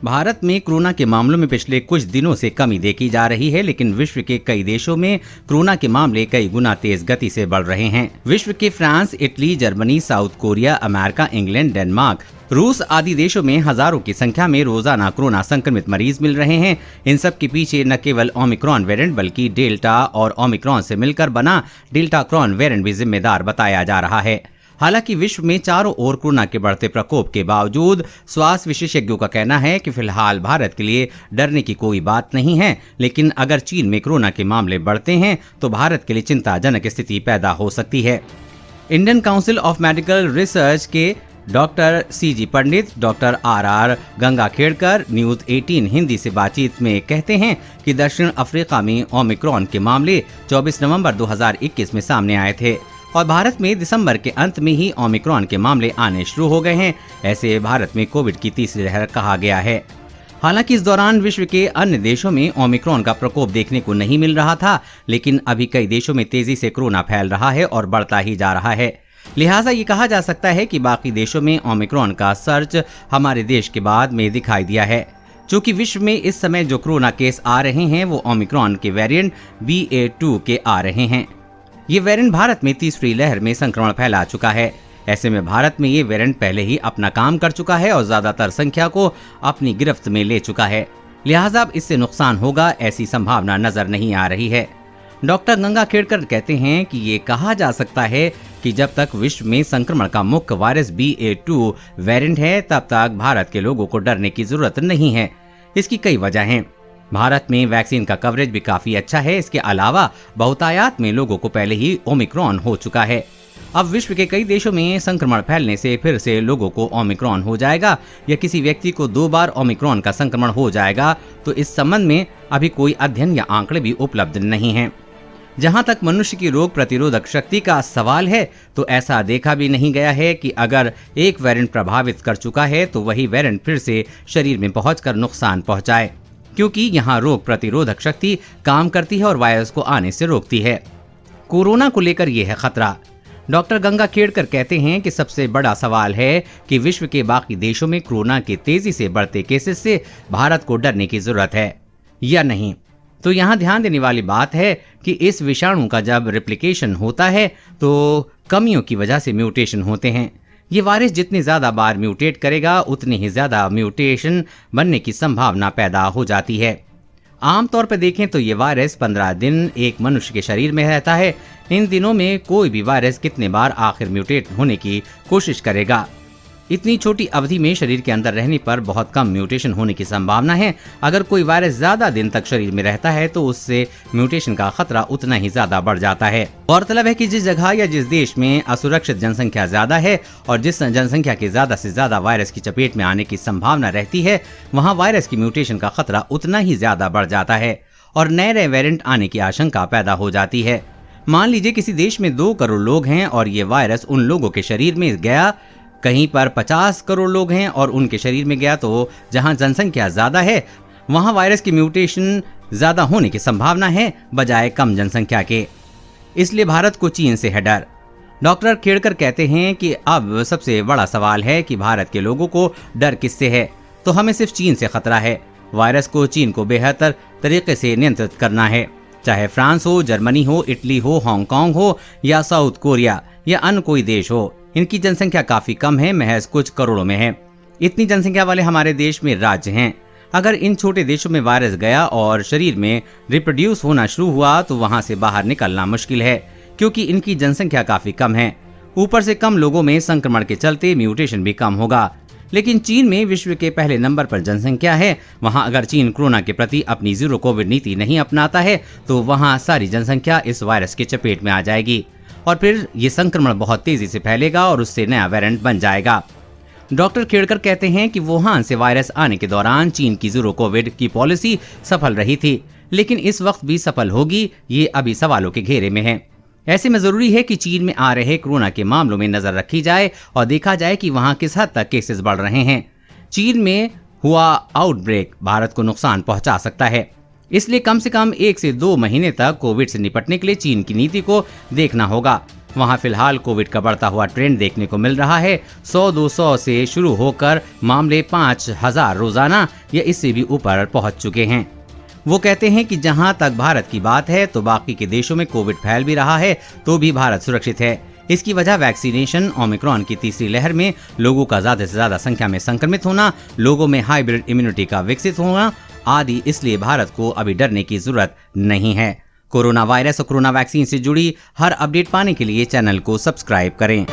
भारत में कोरोना के मामलों में पिछले कुछ दिनों से कमी देखी जा रही है, लेकिन विश्व के कई देशों में कोरोना के मामले कई गुना तेज गति से बढ़ रहे हैं। विश्व के France, Italy, Germany, south Korea, America, England, Denmark, रूस आदि देशों में हजारों की संख्या में रोजाना कोरोना संक्रमित मरीज मिल रहे हैं। इन सब के पीछे न केवल ओमिक्रॉन वेरिएंट बल्कि डेल्टा और ओमिक्रॉन से मिलकर बना डेल्टा क्रॉन वेरिएंट भी जिम्मेदार बताया जा रहा है। हालांकि विश्व में चारों ओर कोरोना के बढ़ते प्रकोप के बावजूद स्वास्थ्य विशेषज्ञों का कहना है कि फिलहाल भारत के लिए डरने की कोई बात नहीं है, लेकिन अगर चीन में कोरोना के मामले बढ़ते हैं तो भारत के लिए चिंताजनक स्थिति पैदा हो सकती है। Indian council of medical research के doctor CG Pandit, doctor RR Gangakhedkar news 18 Hindi से बातचीत में कहते हैं कि दक्षिण अफ्रीका में ओमिक्रॉन के मामले 24 नवंबर 2021 में सामने आए थे और भारत में दिसंबर के अंत में ही ओमिक्रॉन के मामले आने शुरू हो गए हैं। ऐसे भारत में कोविड की तीसरी लहर कहा गया है। हालांकि इस दौरान विश्व के अन्य देशों में ओमिक्रॉन का प्रकोप देखने को नहीं मिल रहा था, लेकिन अभी कई देशों में तेजी से कोरोना फैल रहा है और बढ़ता ही जा रहा है। लिहाजा ये कहा जा सकता है कि बाकी देशों में ओमिक्रॉन का सर्ज हमारे देश के बाद में दिखाई दिया है। चूंकि विश्व में इस समय जो कोरोना केस आ रहे हैं वो ओमिक्रॉन के वेरिएंट BA.2 के आ रहे हैं। ये वेरिएंट भारत में तीसरी लहर में संक्रमण फैला चुका है। ऐसे में भारत में ये वेरिएंट पहले ही अपना काम कर चुका है और ज्यादातर संख्या को अपनी गिरफ्त में ले चुका है। लिहाजा अब इससे नुकसान होगा ऐसी संभावना नजर नहीं आ रही है। डॉक्टर गंगाखेड़कर कहते हैं कि ये कहा जा सकता है कि जब तक विश्व में संक्रमण का मुख्य वायरस BA.2 वेरिएंट है तब तक भारत के लोगों को डरने की जरूरत नहीं है। इसकी कई वजह हैं। भारत में वैक्सीन का कवरेज भी काफी अच्छा है। इसके अलावा बहुतायत में लोगों को पहले ही ओमिक्रॉन हो चुका है। अब विश्व के कई देशों में संक्रमण फैलने से फिर से लोगों को ओमिक्रॉन हो जाएगा या किसी व्यक्ति को 2 बार ओमिक्रॉन का संक्रमण हो जाएगा, तो इस संबंध में अभी कोई अध्ययन या आंकड़े भी उपलब्ध नहीं हैं। जहां तक मनुष्य की रोग प्रतिरोधक शक्ति का सवाल है तो ऐसा देखा भी नहीं गया है कि अगर एक वेरिएंट प्रभावित कर चुका है तो वही वेरिएंट फिर से शरीर में पहुंचकर नुकसान पहुंचाए, क्योंकि यहाँ रोग प्रतिरोधक शक्ति काम करती है और वायरस को आने से रोकती है। कोरोना को लेकर यह है खतरा। डॉक्टर गंगाखेड़कर कहते हैं कि सबसे बड़ा सवाल है कि विश्व के बाकी देशों में कोरोना के तेजी से बढ़ते केसेस से भारत को डरने की जरूरत है या नहीं। तो यहाँ ध्यान देने वाली बात है कि इस विषाणु का जब रेप्लिकेशन होता है तो कमियों की वजह से म्यूटेशन होते हैं। ये वायरस जितनी ज्यादा बार म्यूटेट करेगा उतनी ही ज्यादा म्यूटेशन बनने की संभावना पैदा हो जाती है। आमतौर पर देखें तो ये वायरस 15 दिन एक मनुष्य के शरीर में रहता है। इन दिनों में कोई भी वायरस कितने बार आखिर म्यूटेट होने की कोशिश करेगा। इतनी छोटी अवधि में शरीर के अंदर रहने पर बहुत कम म्यूटेशन होने की संभावना है। अगर कोई वायरस ज्यादा दिन तक शरीर में रहता है तो उससे म्यूटेशन का खतरा उतना ही ज्यादा बढ़ जाता है। गौरतलब है कि जिस जगह या जिस देश में असुरक्षित जनसंख्या ज्यादा है और जिस जनसंख्या के ज्यादा से ज्यादा वायरस की चपेट में आने की संभावना रहती है, वहाँ वायरस की म्यूटेशन का खतरा उतना ही ज्यादा बढ़ जाता है और नए वेरिएंट आने की आशंका पैदा हो जाती है। मान लीजिए किसी देश में 2 करोड़ लोग हैं और ये वायरस उन लोगों के शरीर में गया, कहीं पर 50 करोड़ लोग हैं और उनके शरीर में गया, तो जहां जनसंख्या ज्यादा है वहां वायरस की म्यूटेशन ज्यादा होने की संभावना है बजाय कम जनसंख्या के। इसलिए भारत को चीन से है डर। डॉक्टर खेड़कर कहते हैं कि अब सबसे बड़ा सवाल है कि भारत के लोगों को डर किससे है। तो हमें सिर्फ चीन से खतरा है। वायरस को चीन को बेहतर तरीके से नियंत्रित करना है, चाहे फ्रांस हो, जर्मनी हो, इटली हो, हांगकांग हो या साउथ कोरिया या अन्य कोई देश हो। इनकी जनसंख्या काफी कम है, महज कुछ करोड़ों में है। इतनी जनसंख्या वाले हमारे देश में राज्य हैं। अगर इन छोटे देशों में वायरस गया और शरीर में रिप्रोड्यूस होना शुरू हुआ तो वहां से बाहर निकलना मुश्किल है, क्योंकि इनकी जनसंख्या काफी कम है। ऊपर से कम लोगों में संक्रमण के चलते म्यूटेशन भी कम होगा। लेकिन चीन में विश्व के पहले नंबर पर जनसंख्या है। वहां अगर चीन कोरोना के प्रति अपनी जीरो कोविड नीति नहीं अपनाता है तो वहां सारी जनसंख्या इस वायरस के चपेट में आ जाएगी और फिर ये संक्रमण बहुत तेजी से फैलेगा और उससे नया वेरिएंट बन जाएगा। डॉक्टर खेड़कर कहते हैं कि वुहान से वायरस आने के दौरान चीन की जीरो कोविड की पॉलिसी सफल रही थी, लेकिन इस वक्त भी सफल होगी ये अभी सवालों के घेरे में है। ऐसे में जरूरी है कि चीन में आ रहे कोरोना के मामलों में नजर रखी जाए और देखा जाए कि वहां किस हद तक केसेस बढ़ रहे हैं। चीन में हुआ आउटब्रेक भारत को नुकसान पहुंचा सकता है, इसलिए कम से कम 1 से 2 महीने तक कोविड से निपटने के लिए चीन की नीति को देखना होगा। वहां फिलहाल कोविड का बढ़ता हुआ ट्रेंड देखने को मिल रहा है। 100-200 से शुरू होकर मामले 5000 रोजाना या इससे भी ऊपर पहुंच चुके हैं। वो कहते हैं कि जहां तक भारत की बात है तो बाकी के देशों में कोविड फैल भी रहा है तो भी भारत सुरक्षित है। इसकी वजह वैक्सीनेशन, ओमिक्रॉन की तीसरी लहर में लोगों का ज्यादा से ज्यादा संख्या में संक्रमित होना, लोगों में हाइब्रिड इम्यूनिटी का विकसित होना आदि, इसलिए भारत को अभी डरने की जरूरत नहीं है। कोरोना वायरस और कोरोना वैक्सीन से जुड़ी हर अपडेट पाने के लिए चैनल को सब्सक्राइब करें।